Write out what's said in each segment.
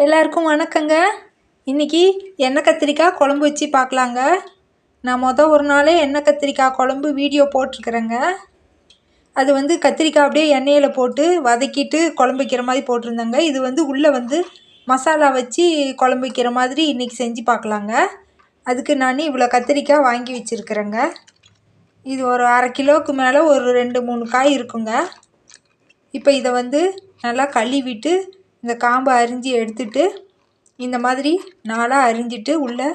எல்லாருக்கும் வணக்கங்க. இன்றைக்கி எண்ணெய் கத்திரிக்காய் குழம்பு வச்சு பார்க்கலாங்க. நான் ஒரு நாளே எண்ணெய் கத்திரிக்காய் குழம்பு வீடியோ போட்டிருக்கிறேங்க. அது கத்திரிக்காய் அப்படியே எண்ணெயில் போட்டு வதக்கிட்டு குழம்பு வைக்கிற மாதிரி போட்டிருந்தேங்க. இது உள்ளே மசாலா வச்சு குழம்பு வைக்கிற மாதிரி இன்றைக்கி செஞ்சு பார்க்கலாங்க. அதுக்கு நான் இவ்வளோ கத்திரிக்காய் வாங்கி வச்சுருக்கிறேங்க. இது ஒரு அரை கிலோவுக்கு மேலே ஒரு 2-3 காய் இருக்குங்க. இப்போ இதை நல்லா கழுவிட்டு இந்த காம்பை அரிஞ்சு எடுத்துட்டு இந்த மாதிரி நாளாக அரிஞ்சிட்டு உள்ளே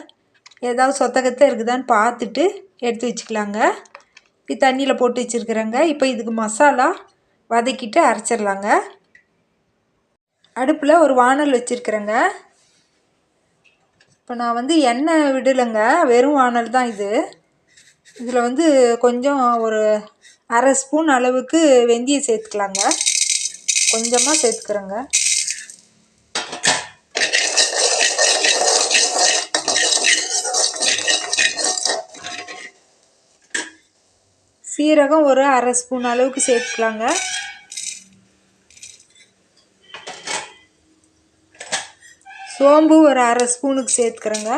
ஏதாவது சொத்தகத்தை இருக்குதான்னு பார்த்துட்டு எடுத்து வச்சுக்கலாங்க. இது தண்ணியில் போட்டு வச்சுருக்குறேங்க. இப்போ இதுக்கு மசாலா வதக்கிட்டு அரைச்சிடலாங்க. அடுப்பில் ஒரு வானல் வச்சுருக்குறேங்க. இப்போ நான் எண்ணெய் விடலைங்க, வெறும் வானல் தான் இது. இதில் கொஞ்சம் ஒரு அரை ஸ்பூன் அளவுக்கு வெந்தயம் சேர்த்துக்கலாங்க. கொஞ்சமாக சேர்த்துக்கிறேங்க. சீரகம் ஒரு அரை ஸ்பூன் அளவுக்கு சேர்த்துக்கலாங்க. சோம்பு ஒரு அரை ஸ்பூனுக்கு சேர்த்துக்கிறேங்க.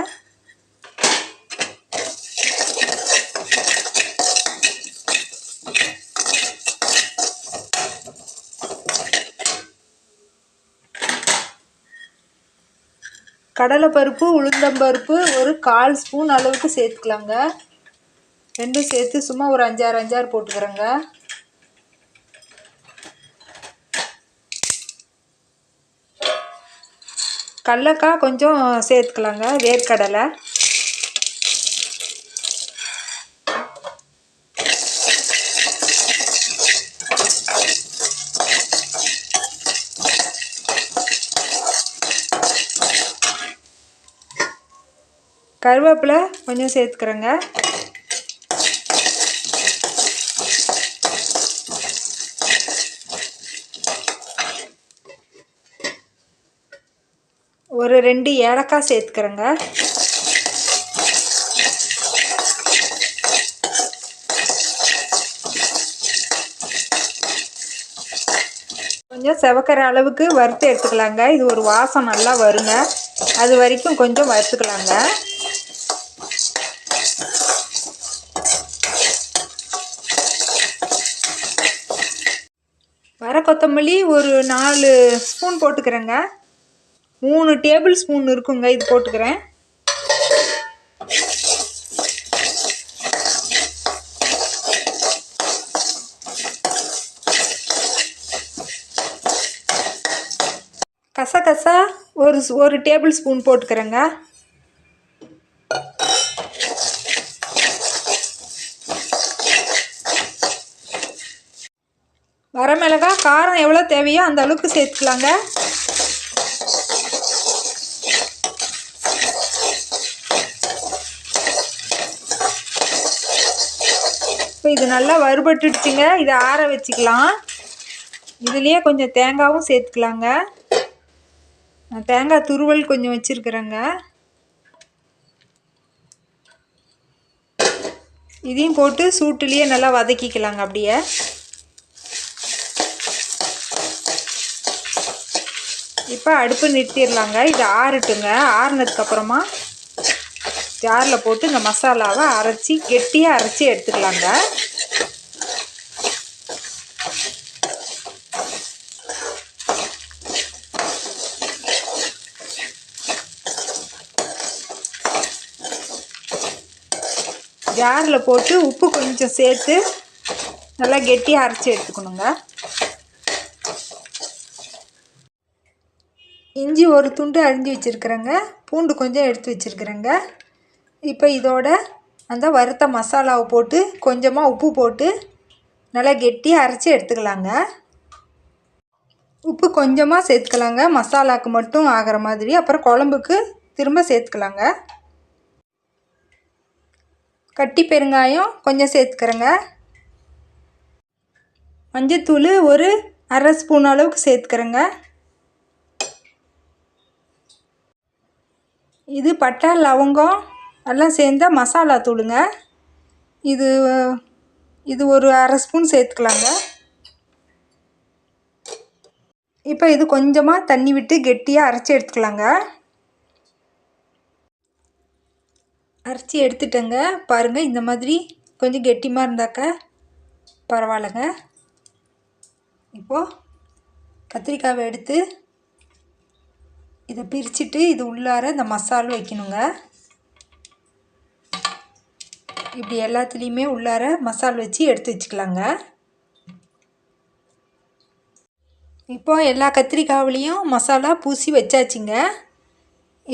கடலைப்பருப்பு உளுந்தம்பருப்பு ஒரு 1/4 ஸ்பூன் அளவுக்கு சேர்த்துக்கலாங்க. ரெண்டும் சேர்த்து சும்மா ஒரு 5-6 போட்டுக்கிறேங்க. கடலக்காய் கொஞ்சம் சேர்த்துக்கலாங்க, வேர்க்கடலை. கருவேப்பிலை கொஞ்சம் சேர்த்துக்கிறேங்க. ஒரு 2 ஏலக்காய் சேர்த்துக்கிறேங்க. கொஞ்சம் செவக்கிற அளவுக்கு வறுத்து எடுத்துக்கலாங்க. இது ஒரு வாசம் நல்லா வருங்க, அது வரைக்கும் கொஞ்சம் வறுத்துக்கலாங்க. வர கொத்தமல்லி ஒரு 4 ஸ்பூன் போட்டுக்கிறேங்க. 3 டேபிள் ஸ்பூன் இருக்குங்க, இது போட்டுக்கிறேன். கசகசா ஒரு டேபிள் ஸ்பூன் போட்டுக்கிறேங்க. வரமிளகாய் காரம் எவ்வளோ தேவையோ அந்த அளவுக்கு சேர்த்துக்கலாங்க. இப்போ இது நல்லா வறுபட்டுடுச்சுங்க. இதை ஆற வச்சுக்கலாம். இதுலேயே கொஞ்சம் தேங்காயும் சேர்த்துக்கலாங்க. நான் தேங்காய் துருவல் கொஞ்சம் வச்சுருக்குறேங்க. இதையும் போட்டு சூட்டுலேயே நல்லா வதக்கிக்கலாங்க. அப்படியே இப்போ அடுப்பு நிறுத்திடலாங்க. இது ஆறட்டுங்க. ஆறுனதுக்கப்புறமா ஜாரில் போட்டு இந்த மசாலாவை கெட்டியாக அரைச்சி எடுத்துக்கலாங்க. ஜாரில் போட்டு உப்பு கொஞ்சம் சேர்த்து நல்லா கெட்டியாக அரைச்சி எடுத்துக்கணுங்க. இஞ்சி ஒரு துண்டு அரிஞ்சு வச்சுருக்குறேங்க. பூண்டு கொஞ்சம் எடுத்து வச்சுருக்குறேங்க. இப்போ இதோட அந்த வறுத்த மசாலாவை போட்டு கொஞ்சமாக உப்பு போட்டு நல்லா கெட்டியாக அரைச்சி எடுத்துக்கலாங்க. உப்பு கொஞ்சமாக சேர்த்துக்கலாங்க, மசாலாவுக்கு மட்டும் ஆகிற மாதிரி. அப்புறம் குழம்புக்கு திரும்ப சேர்த்துக்கலாங்க. கட்டி பெருங்காயம் கொஞ்சம் சேர்த்துக்கிறேங்க. மஞ்சத்தூள் ஒரு அரை ஸ்பூன் அளவுக்கு சேர்த்துக்கிறேங்க. இது பட்டை லவங்கம் எல்லாம் சேர்ந்த மசாலா தூளுங்க. இது ஒரு அரை ஸ்பூன் சேர்த்துக்கலாங்க. இப்போ இது கொஞ்சமாக தண்ணி விட்டு கெட்டியாக அரைச்சி எடுத்துக்கலாங்க. அரைச்சி எடுத்துட்டேங்க. பாருங்கள், இந்த மாதிரி கொஞ்சம் கெட்டிமாக இருந்தாக்க பரவாயில்லைங்க. இப்போது கத்திரிக்காவை எடுத்து இதை பிரிச்சுட்டு இது உள்ளார இந்த மசாலா வைக்கணுங்க. இப்படி எல்லாத்துலேயுமே உள்ளார மசாலா வச்சு எடுத்து வச்சுக்கலாங்க. இப்போது எல்லா கத்திரிக்காவிலையும் மசாலா பூசி வச்சாச்சுங்க.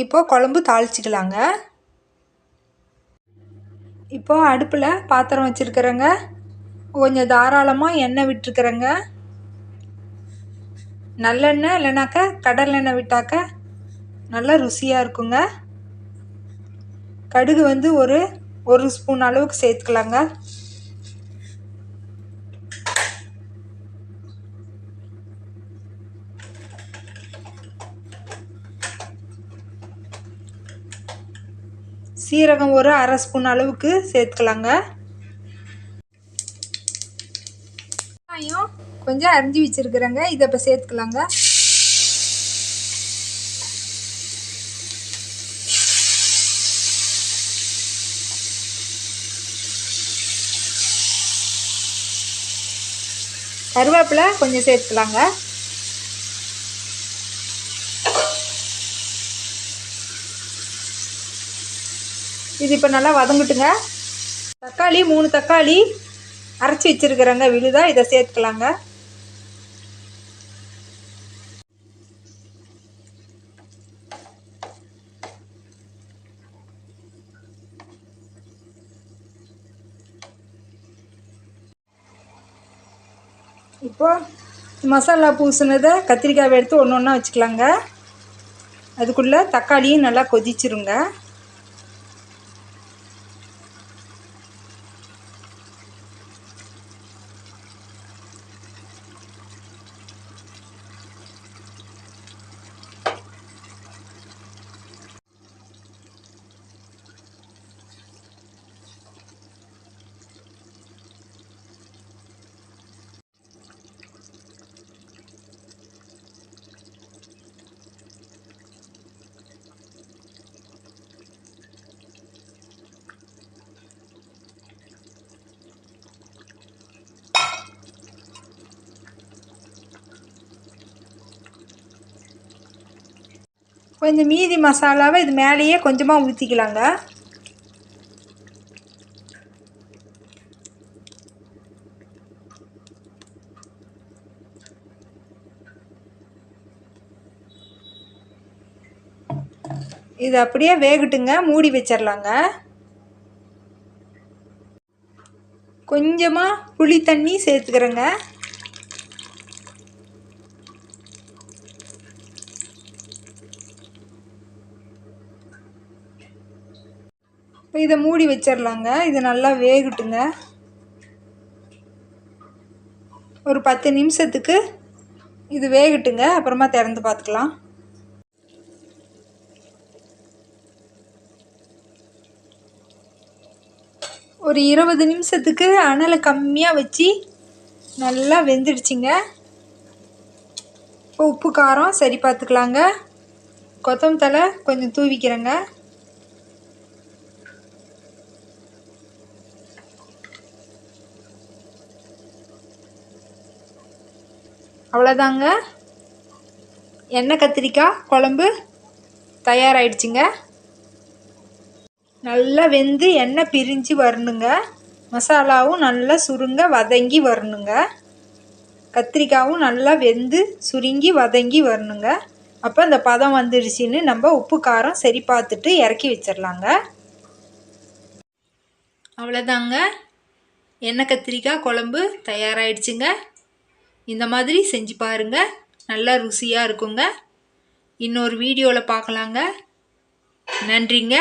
இப்போது குழம்பு தாளிச்சிக்கலாங்க. இப்போது அடுப்பில் பாத்திரம் வச்சுருக்கிறேங்க. கொஞ்சம் தாராளமாக எண்ணெய் விட்டுருக்குறேங்க. நல்லெண்ணெய் இல்லைனாக்கா கடலெண்ணெய் விட்டாக்க நல்லா ருசியாக இருக்குங்க. கடுகு வந்து ஒரு ஸ்பூன் அளவுக்கு சேர்த்துக்கலாங்க. சீரகம் ஒரு அரை ஸ்பூன் அளவுக்கு சேர்த்துக்கலாங்க. வெங்காயம் கொஞ்சம் அரிஞ்சு வச்சுருக்குறேங்க. இதை இப்போ சேர்த்துக்கலாங்க. கருவேப்பிலை கொஞ்சம் சேர்த்துக்கலாங்க. இது இப்போ நல்லா வதங்கட்டுங்க. தக்காளி 3 தக்காளி அரைச்சி வச்சுருக்குறேங்க விழுதா, இதை சேர்த்துக்கலாங்க. இப்போது மசாலா பூசினதை கத்திரிக்காய் எடுத்து ஒன்று ஒன்றா வச்சுக்கலாங்க. அதுக்குள்ளே தக்காளியும் நல்லா கொதிச்சிருங்க. கொஞ்சம் மீதி மசாலாவை இது மேலேயே கொஞ்சமாக ஊற்றிக்கலாங்க. இது அப்படியே வேகட்டுங்க. மூடி வச்சிடலாங்க. கொஞ்சமாக புளி தண்ணி சேர்த்துக்கிறேங்க. இப்போ இதை மூடி வச்சிடலாங்க. இது நல்லா வேகட்டுங்க. ஒரு 10 நிமிஷத்துக்கு இது வேகட்டுங்க. அப்புறமா திறந்து பார்த்துக்கலாம். ஒரு 20 நிமிஷத்துக்கு அனலை கம்மியாக வச்சு நல்லா வெந்துடுச்சிங்க. இப்போ உப்பு காரம் சரி பார்த்துக்கலாங்க. கொத்தமல்லி தழை கொஞ்சம் தூவிக்கிறேங்க. அவ்வளோதாங்க, எண்ணெய் கத்திரிக்காய் குழம்பு தயாராகிடுச்சிங்க. நல்லா வெந்து எண்ணெய் பிரிஞ்சு வரணுங்க. மசாலாவும் நல்லா சுருங்க வதங்கி வரணுங்க. கத்திரிக்காயும் நல்லா வெந்து சுருங்கி வதங்கி வரணுங்க. அப்போ இந்த பதம் வந்துடுச்சின்னு நம்ம உப்பு காரம் சரி பார்த்துட்டு இறக்கி வச்சிடலாங்க. அவ்வளோதாங்க, எண்ணெய் கத்திரிக்காய் குழம்பு தயாராகிடுச்சிங்க. இந்த மாதிரி செஞ்சு பாருங்கள், நல்லா ருசியாக இருக்குங்க. இன்னொரு வீடியோவில் பார்க்கலாங்க. நன்றிங்க.